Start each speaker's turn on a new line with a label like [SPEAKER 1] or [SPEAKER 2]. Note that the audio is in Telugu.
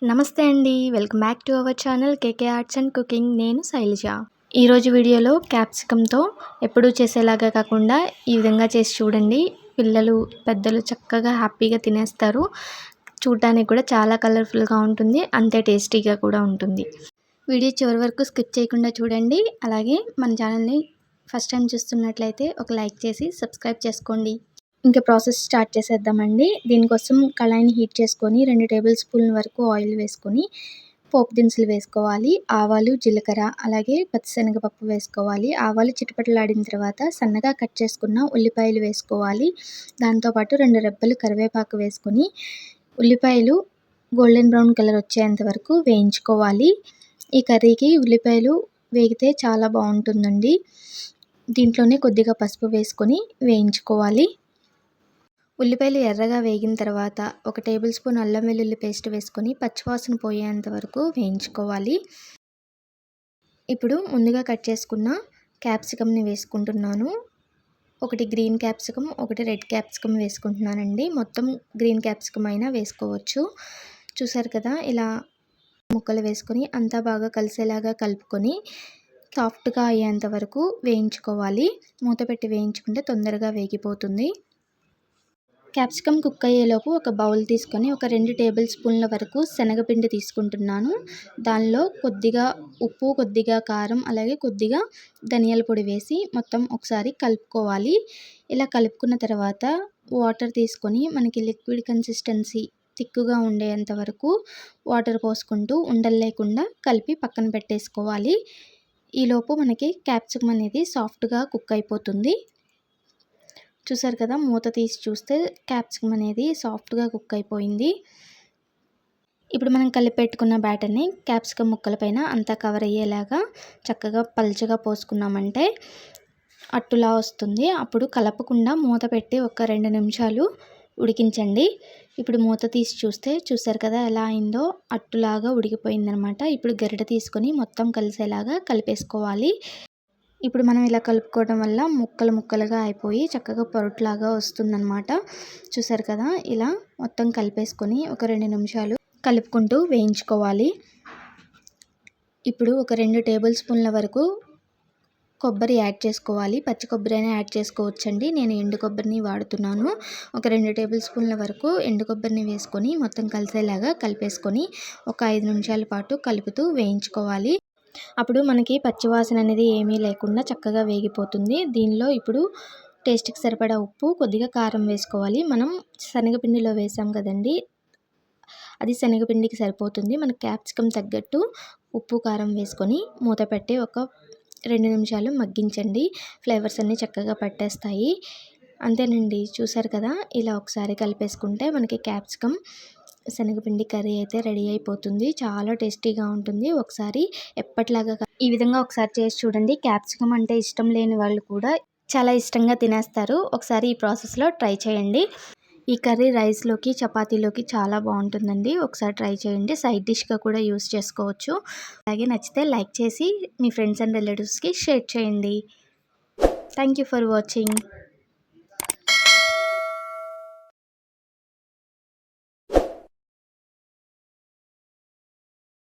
[SPEAKER 1] నమస్తే అండి. Welcome back to our channel KK arts and cooking. నేను శైలజ. ఈరోజు వీడియోలో క్యాప్సికమ్తో ఎప్పుడూ చేసేలాగా కాకుండా ఈ విధంగా చేసి చూడండి. పిల్లలు పెద్దలు చక్కగా హ్యాపీగా తినేస్తారు. చూడటానికి కూడా చాలా కలర్ఫుల్గా ఉంటుంది, అంతే టేస్టీగా కూడా ఉంటుంది. వీడియో చివరి వరకు స్కిప్ చేయకుండా చూడండి. అలాగే మన ఛానల్ని ఫస్ట్ టైం చూస్తున్నట్లయితే ఒక లైక్ చేసి సబ్స్క్రైబ్ చేసుకోండి. ఇంకా ప్రాసెస్ స్టార్ట్ చేసేద్దామండి. దీనికోసం కళాయిని హీట్ చేసుకొని 2 టేబుల్ స్పూన్ల వరకు ఆయిల్ వేసుకొని పోపు దినుసులు వేసుకోవాలి. ఆవాలు, జీలకర్ర, అలాగే పచ్చిశనగపప్పు వేసుకోవాలి. ఆవాలు చిటపటలాడిన తర్వాత సన్నగా కట్ చేసుకున్న ఉల్లిపాయలు వేసుకోవాలి. దాంతోపాటు 2 రెబ్బలు కరివేపాకు వేసుకొని ఉల్లిపాయలు గోల్డెన్ బ్రౌన్ కలర్ వచ్చేంత వరకు వేయించుకోవాలి. ఈ కర్రీకి ఉల్లిపాయలు వేగితే చాలా బాగుంటుందండి. దీంట్లోనే కొద్దిగా పసుపు వేసుకొని వేయించుకోవాలి. ఉల్లిపాయలు ఎర్రగా వేగిన తర్వాత 1 టేబుల్ స్పూన్ అల్లం వెల్లుల్లి పేస్ట్ వేసుకొని పచ్చివాసన పోయేంత వరకు వేయించుకోవాలి. ఇప్పుడు ముందుగా కట్ చేసుకున్న క్యాప్సికమ్ని వేసుకుంటున్నాను. 1 గ్రీన్ క్యాప్సికమ్, 1 రెడ్ క్యాప్సికమ్ వేసుకుంటున్నానండి. మొత్తం గ్రీన్ క్యాప్సికమ్ అయినా వేసుకోవచ్చు. చూసారు కదా, ఇలా ముక్కలు వేసుకొని అంతా బాగా కలిసేలాగా కలుపుకొని సాఫ్ట్గా అయ్యేంత వరకు వేయించుకోవాలి. మూత పెట్టి వేయించుకుంటే తొందరగా వేగిపోతుంది. క్యాప్సికమ్ కుక్ అయ్యేలోపు ఒక బౌల్ తీసుకొని 2 టేబుల్ స్పూన్ల వరకు శనగపిండి తీసుకుంటున్నాను. దానిలో కొద్దిగా ఉప్పు, కొద్దిగా కారం, అలాగే కొద్దిగా ధనియాల పొడి వేసి మొత్తం ఒకసారి కలుపుకోవాలి. ఇలా కలుపుకున్న తర్వాత వాటర్ తీసుకొని మనకి లిక్విడ్ కన్సిస్టెన్సీ థిక్గా ఉండేంత వరకు వాటర్ పోసుకుంటూ ఉండలు లేకుండా కలిపి పక్కన పెట్టేసుకోవాలి. ఈలోపు మనకి క్యాప్సికమ్ అనేది సాఫ్ట్గా కుక్ అయిపోతుంది. చూసారు కదా, మూత తీసి చూస్తే క్యాప్సికమ్ అనేది సాఫ్ట్గా కుక్ అయిపోయింది. ఇప్పుడు మనం కలిపి పెట్టుకున్న బ్యాటర్ని క్యాప్సికమ్ ముక్కలపైన అంతా కవర్ అయ్యేలాగా చక్కగా పల్చగా పోసుకున్నామంటే అట్టులా వస్తుంది. అప్పుడు కలపకుండా మూత పెట్టి 2 నిమిషాలు ఉడికించండి. ఇప్పుడు మూత తీసి చూస్తే చూసారు కదా ఎలా అయిందో, అట్టులాగా ఉడికిపోయిందనమాట. ఇప్పుడు గరిటె తీసుకొని మొత్తం కలిసేలాగా కలిపేసుకోవాలి. ఇప్పుడు మనం ఇలా కలుపుకోవడం వల్ల ముక్కలు ముక్కలుగా అయిపోయి చక్కగా పొరట్లాగా వస్తుందన్నమాట. చూసారు కదా, ఇలా మొత్తం కలిపేసుకొని 2 నిమిషాలు కలుపుకుంటూ వేయించుకోవాలి. ఇప్పుడు 2 టేబుల్ స్పూన్ల వరకు కొబ్బరి యాడ్ చేసుకోవాలి. పచ్చి కొబ్బరి అయినా యాడ్ చేసుకోవచ్చండి. నేను ఎండు కొబ్బరిని వాడుతున్నాను. 2 టేబుల్ స్పూన్ల వరకు ఎండు కొబ్బరిని వేసుకొని మొత్తం కలిసేలాగా కలిపేసుకొని 5 నిమిషాల పాటు కలుపుతూ వేయించుకోవాలి. అప్పుడు మనకి పచ్చివాసన అనేది ఏమీ లేకుండా చక్కగా వేగిపోతుంది. దీనిలో ఇప్పుడు టేస్ట్కి సరిపడా ఉప్పు, కొద్దిగా కారం వేసుకోవాలి. మనం శనగపిండిలో వేసాం కదండి, అది శనగపిండికి సరిపోతుంది. మనకి క్యాప్సికమ్ తగ్గట్టు ఉప్పు, కారం వేసుకొని మూత పెట్టి 2 నిమిషాలు మగ్గించండి. ఫ్లేవర్స్ అన్నీ చక్కగా పట్టేస్తాయి. అంతేనండి, చూసారు కదా, ఇలా ఒకసారి కలిపేసుకుంటే మనకి క్యాప్సికమ్ శనగపిండి కర్రీ అయితే రెడీ అయిపోతుంది. చాలా టేస్టీగా ఉంటుంది. ఒకసారి ఎప్పటిలాగా ఈ విధంగా ఒకసారి చేసి చూడండి. క్యాప్సికమ్ అంటే ఇష్టం లేని వాళ్ళు కూడా చాలా ఇష్టంగా తినేస్తారు. ఒకసారి ఈ ప్రాసెస్లో ట్రై చేయండి. ఈ కర్రీ రైస్లోకి, చపాతీలోకి చాలా బాగుంటుందండి. ఒకసారి ట్రై చేయండి. సైడ్ డిష్గా కూడా యూస్ చేసుకోవచ్చు. అలాగే నచ్చితే లైక్ చేసి మీ ఫ్రెండ్స్ అండ్ రిలేటివ్స్కి షేర్ చేయండి. Thank you for watching.